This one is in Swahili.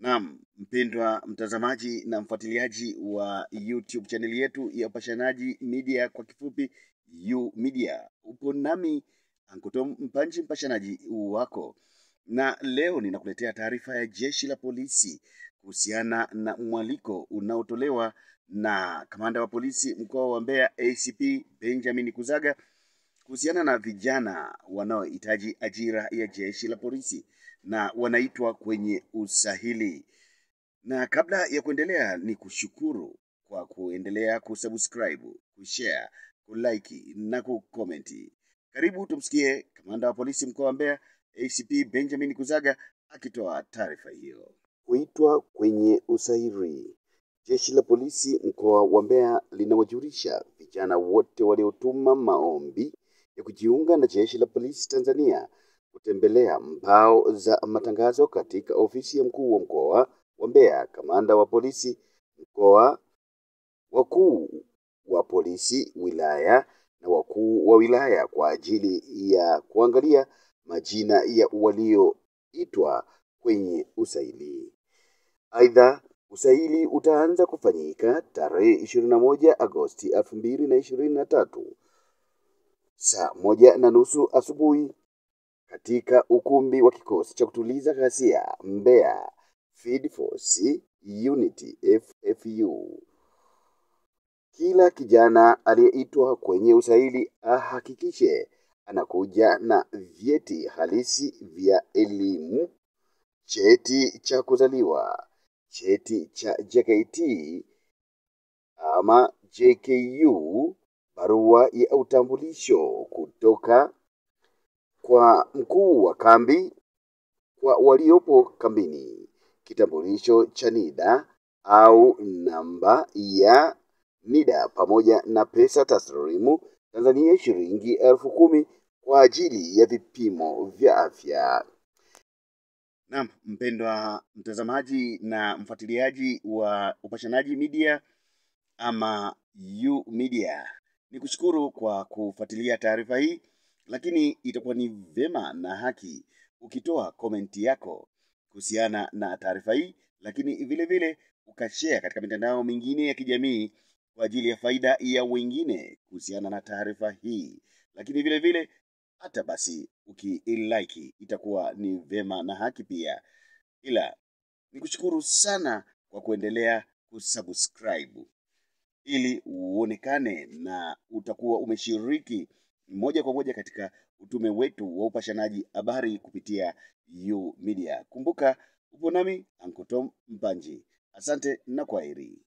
Naam, mpendwa mtazamaji na mfuatiliaji wa YouTube channel yetu ya Upashanaji Media, kwa kifupi U Media. Upo nami Ankotom Mpanji, mpashanaji wako, na leo ninakuletea taarifa ya jeshi la polisi kuhusiana na mwaliko unaotolewa na kamanda wa polisi mkoa wa Mbeya ACP Benjamin Kuzaga kuhusiana na vijana wanaohitaji ajira ya jeshi la polisi na wanaitwa kwenye usahili. Na kabla ya kuendelea, ni kushukuru kwa kuendelea kusubscribe, kushare, kulike na kukomenti. Karibu tumsikie kamanda wa polisi mkoa wa Mbeya ACP Benjamin Kuzaga akitoa taarifa hiyo. Kuitwa kwenye usahili. Jeshi la polisi mkoa wa Mbeya linawajulisha vijana wote waliotuma maombi ya kujiunga na jeshi la polisi Tanzania kutembelea mbao za matangazo katika ofisi ya mkuu wa mkoa wa Mbeya, kamanda wa polisi mkoa, wakuu wa polisi wilaya na wakuu wa wilaya kwa ajili ya kuangalia majina ya walioitwa kwenye usahili. Aidha, usahili utaanza kufanyika tarehe 21 Agosti 2023 saa 1:30 asubuhi katika ukumbi wa kikosi cha kutuliza ghasia Mbeya Field Force Unity FFU. Kila kijana aliyeitwa kwenye usahili ahakikishe anakuja na vyeti halisi vya elimu, cheti cha kuzaliwa, cheti cha JKT ama JKU, barua ya utambulisho kutoka kwa mkuu wa kambi kwa waliopo kambini, kitambulisho cha NIDA au namba ya NIDA, pamoja na pesa taslimu Tanzania shilingi 10,000 kwa ajili ya vipimo vya afya. Naam, mpendwa mtazamaji na mfuatiliaji wa Upashanaji Media ama U Media, nikushukuru kwa kufuatilia taarifa hii, lakini itakuwa ni vema na haki ukitoa komenti yako kuhusiana na taarifa hii, lakini vile vile ukashare katika mitandao mingine ya kijamii kwa ajili ya faida ya wengine kuhusiana na taarifa hii, lakini vile vile hata basi ukilike itakuwa ni vema na haki pia. Ila nikushukuru sana kwa kuendelea kusubscribe ili uonekane na utakuwa umeshiriki moja kwa moja katika utume wetu wa upashanaji habari kupitia U Media. Kumbuka upo nami Ankotom Mpanji. Asante na kwaheri.